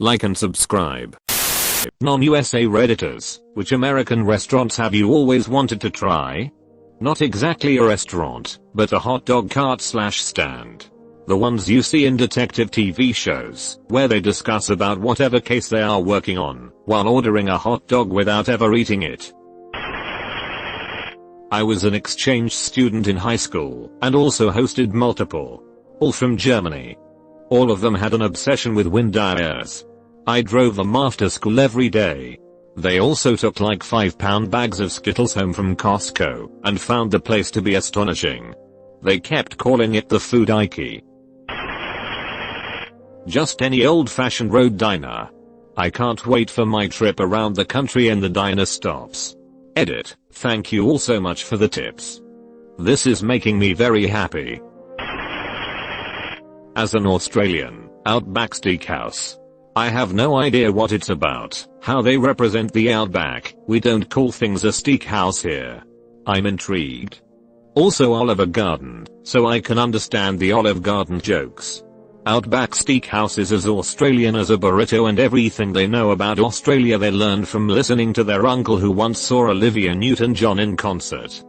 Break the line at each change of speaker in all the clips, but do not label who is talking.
like and subscribe. Non-USA Redditors, which American restaurants have you always wanted to try? Not exactly a restaurant, but a hot dog cart / stand. The ones you see in detective TV shows, where they discuss about whatever case they are working on, while ordering a hot dog without ever eating it. I was an exchange student in high school, and also hosted multiple. All from Germany. All of them had an obsession with wind tires. I drove them after school every day. They also took like 5-pound bags of Skittles home from Costco, and found the place to be astonishing. They kept calling it the food Ike. Just any old-fashioned road diner. I can't wait for my trip around the country and the diner stops. Edit, thank you all so much for the tips. This is making me very happy. As an Australian, Outback Steakhouse. I have no idea what it's about, how they represent the Outback. We don't call things a steakhouse here. I'm intrigued. Also Olive Garden, so I can understand the Olive Garden jokes. Outback Steakhouse is as Australian as a burrito, and everything they know about Australia they learned from listening to their uncle who once saw Olivia Newton-John in concert.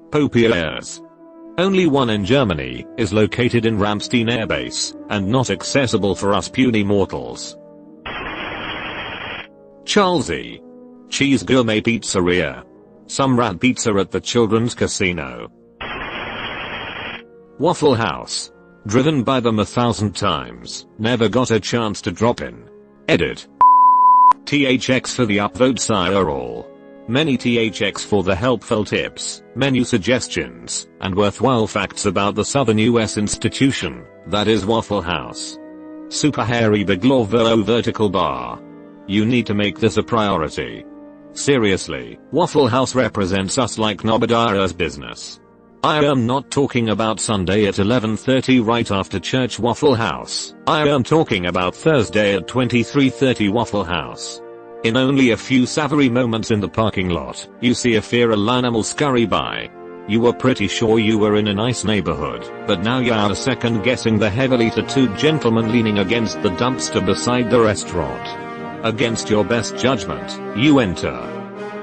Popiers. Only one in Germany, is located in Ramstein Air Base, and not accessible for us puny mortals. Charlesy. Cheese Gourmet Pizzeria. Some rat pizza at the Children's Casino. Waffle House. Driven by them 1,000 times, never got a chance to drop in. Edit. THX for the upvote sire all. Many THX for the helpful tips, menu suggestions, and worthwhile facts about the Southern US institution, that is Waffle House. Super hairy big Lorvo vertical bar. You need to make this a priority. Seriously, Waffle House represents us like Nobodara's business. I am not talking about Sunday at 11:30 right after church Waffle House. I am talking about Thursday at 23:30 Waffle House. In only a few savory moments in the parking lot, you see a feral animal scurry by. You were pretty sure you were in a nice neighborhood, but now you are second guessing the heavily tattooed gentleman leaning against the dumpster beside the restaurant. Against your best judgment, you enter.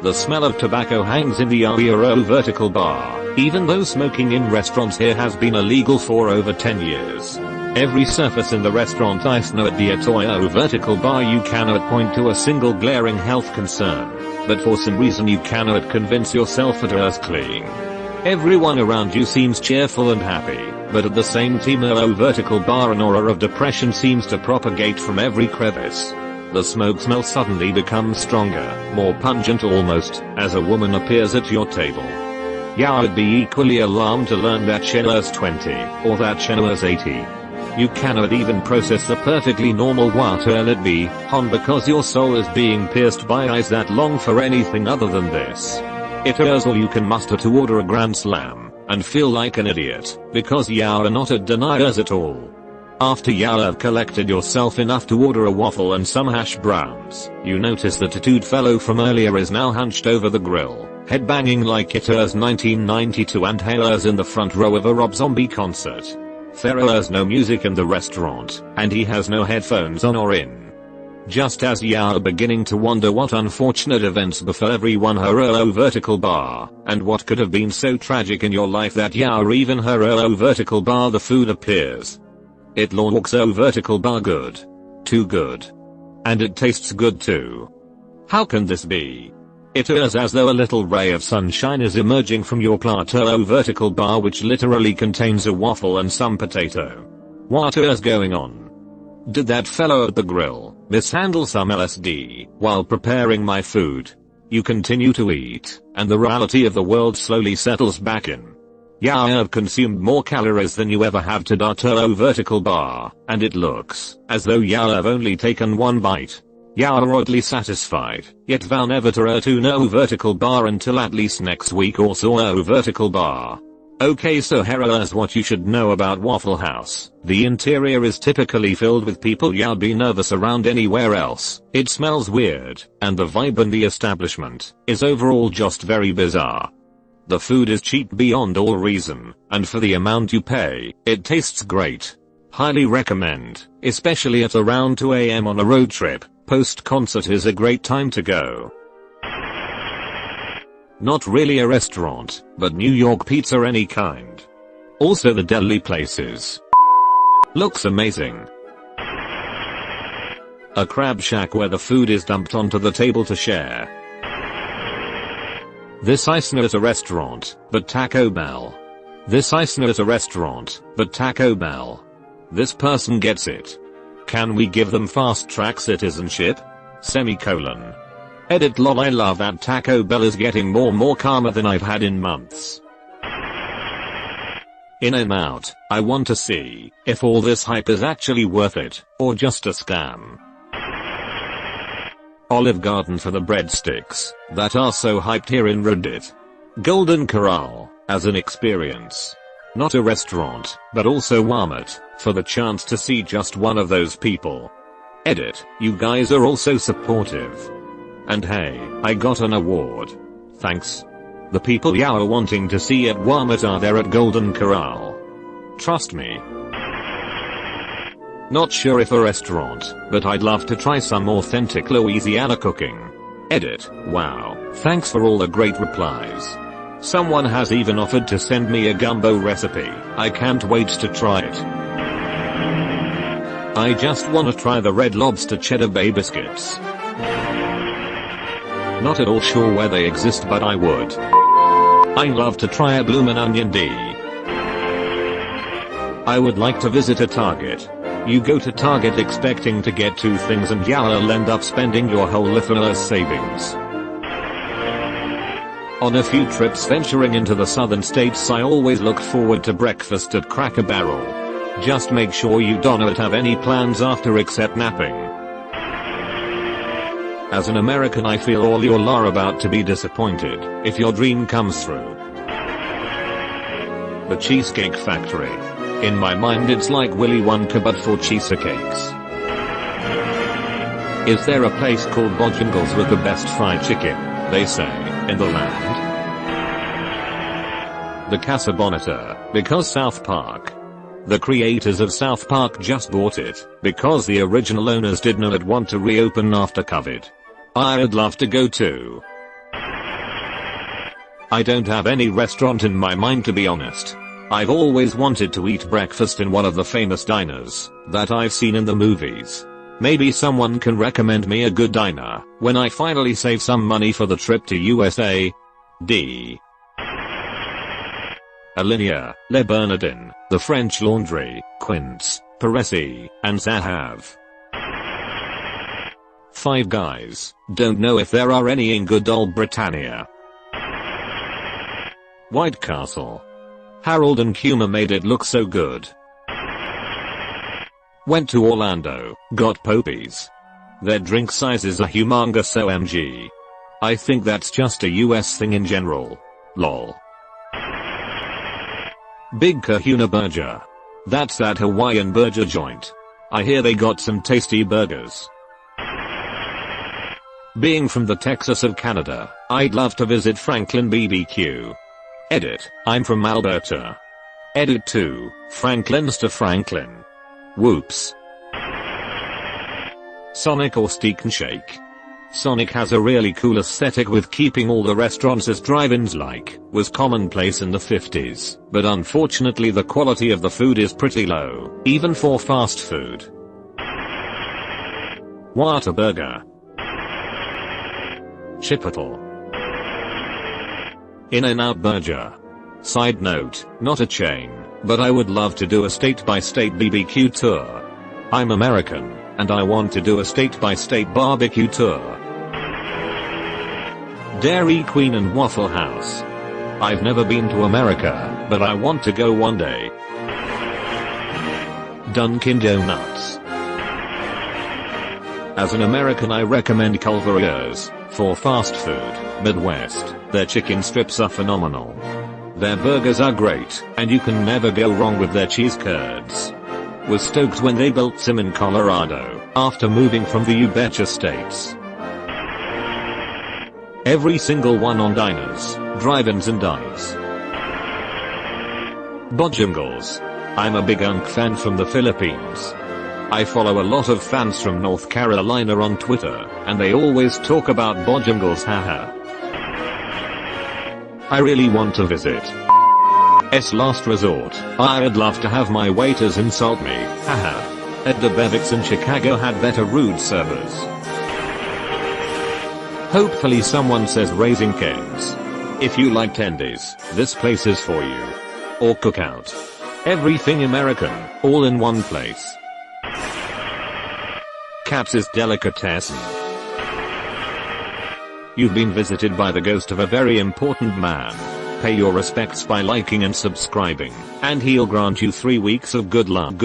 The smell of tobacco hangs in the Aero vertical bar, even though smoking in restaurants here has been illegal for over 10 years. Every surface in the restaurant I know at the Atoyo vertical bar you cannot point to a single glaring health concern, but for some reason you cannot convince yourself it is clean. Everyone around you seems cheerful and happy, but at the same time Atoyo vertical bar an aura of depression seems to propagate from every crevice. The smoke smell suddenly becomes stronger, more pungent almost, as a woman appears at your table. Yeah, I'd be equally alarmed to learn that Shellers 20, or that Shellers 80. You cannot even process the perfectly normal what will it be, hon, because your soul is being pierced by eyes that long for anything other than this. It is all you can muster to order a Grand Slam, and feel like an idiot, because you are not a deniers at all. After you have collected yourself enough to order a waffle and some hash browns, you notice the tattooed fellow from earlier is now hunched over the grill, headbanging like it is 1992 and hailers in the front row of a Rob Zombie concert. There is no music in the restaurant, and he has no headphones on or in. Just as you are beginning to wonder what unfortunate events befell everyone her vertical bar, and what could have been so tragic in your life that you are even her vertical bar the food appears. It looks so vertical bar good. Too good. And it tastes good too. How can this be? It is as though a little ray of sunshine is emerging from your plateau vertical bar, which literally contains a waffle and some potato. What is going on? Did that fellow at the grill mishandle some LSD while preparing my food? You continue to eat, and the reality of the world slowly settles back in. Yeah, I have consumed more calories than you ever have to Darto vertical bar, and it looks as though you have only taken one bite. You are oddly satisfied, yet vow never to no vertical bar until at least next week or so vertical bar. Okay, so here is what you should know about Waffle House. The interior is typically filled with people you'd be nervous around anywhere else. It smells weird, and the vibe in the establishment is overall just very bizarre. The food is cheap beyond all reason, and for the amount you pay, it tastes great. Highly recommend, especially at around 2 AM on a road trip. Post-concert is a great time to go. Not really a restaurant, but New York pizza any kind. Also the deli places. Looks amazing. A crab shack where the food is dumped onto the table to share. This Eisner is a restaurant, but Taco Bell. This Eisner is a restaurant, but Taco Bell. This person gets it. Can we give them fast track citizenship? Semicolon. Edit lol. I love that Taco Bell is getting more karma than I've had in months. In and out, I want to see if all this hype is actually worth it, or just a scam. Olive Garden for the breadsticks that are so hyped here in Reddit. Golden Corral, as an experience. Not a restaurant, but also Walmart, for the chance to see just one of those people. Edit, you guys are also supportive. And hey, I got an award. Thanks. The people you're wanting to see at Walmart are there at Golden Corral. Trust me. Not sure if a restaurant, but I'd love to try some authentic Louisiana cooking. Edit, wow, thanks for all the great replies. Someone has even offered to send me a gumbo recipe. I can't wait to try it. I just wanna try the Red Lobster Cheddar Bay biscuits. Not at all sure where they exist, but I would. I love to try a bloomin' onion D. I would like to visit a Target. You go to Target expecting to get two things and you'll end up spending your whole lifeless savings. On a few trips venturing into the southern states, I always look forward to breakfast at Cracker Barrel. Just make sure you don't have any plans after except napping. As an American, I feel all y'all are about to be disappointed if your dream comes through. The Cheesecake Factory. In my mind it's like Willy Wonka but for cheesecakes. Is there a place called Bojangles with the best fried chicken, they say, in the land? The Casa Bonita, because South Park. The creators of South Park just bought it, because the original owners did not want to reopen after COVID. I'd love to go too. I don't have any restaurant in my mind, to be honest. I've always wanted to eat breakfast in one of the famous diners that I've seen in the movies. Maybe someone can recommend me a good diner when I finally save some money for the trip to USA. D. Alinea, Le Bernardin, the French Laundry, Quince, Parisi, and Zahav. Five Guys. Don't know if there are any in good old Britannia. White Castle. Harold and Kumar made it look so good. Went to Orlando, got Popies. Their drink sizes are humongous OMG. I think that's just a US thing in general. Lol. Big Kahuna Burger. That's that Hawaiian burger joint. I hear they got some tasty burgers. Being from the Texas of Canada, I'd love to visit Franklin BBQ. Edit, I'm from Alberta. Edit 2, Franklin's to Franklin. Whoops. Sonic or Steak and Shake. Sonic has a really cool aesthetic with keeping all the restaurants as drive-ins, like was commonplace in the 50s, but unfortunately the quality of the food is pretty low, even for fast food. Whataburger. Chipotle. In-N-Out Burger. Side note, not a chain, but I would love to do a state-by-state BBQ tour. I'm American, and I want to do a state-by-state barbecue tour. Dairy Queen and Waffle House. I've never been to America, but I want to go one day. Dunkin' Donuts. As an American, I recommend Culver's for fast food. Midwest, their chicken strips are phenomenal. Their burgers are great, and you can never go wrong with their cheese curds. Was stoked when they built some in Colorado, after moving from the You Betcha states. Every single one on diners, drive-ins and dives. Bojangles. I'm a big Unk fan from the Philippines. I follow a lot of fans from North Carolina on Twitter, and they always talk about Bojangles, haha. I really want to visit. Last resort. I'd love to have my waiters insult me, haha. At the Bevics in Chicago had better rude servers. Hopefully someone says Raising Cane's. If you like tendies, this place is for you. Or Cookout. Everything American, all in one place. Katz's Delicatessen. You've been visited by the ghost of a very important man. Pay your respects by liking and subscribing, and he'll grant you 3 weeks of good luck.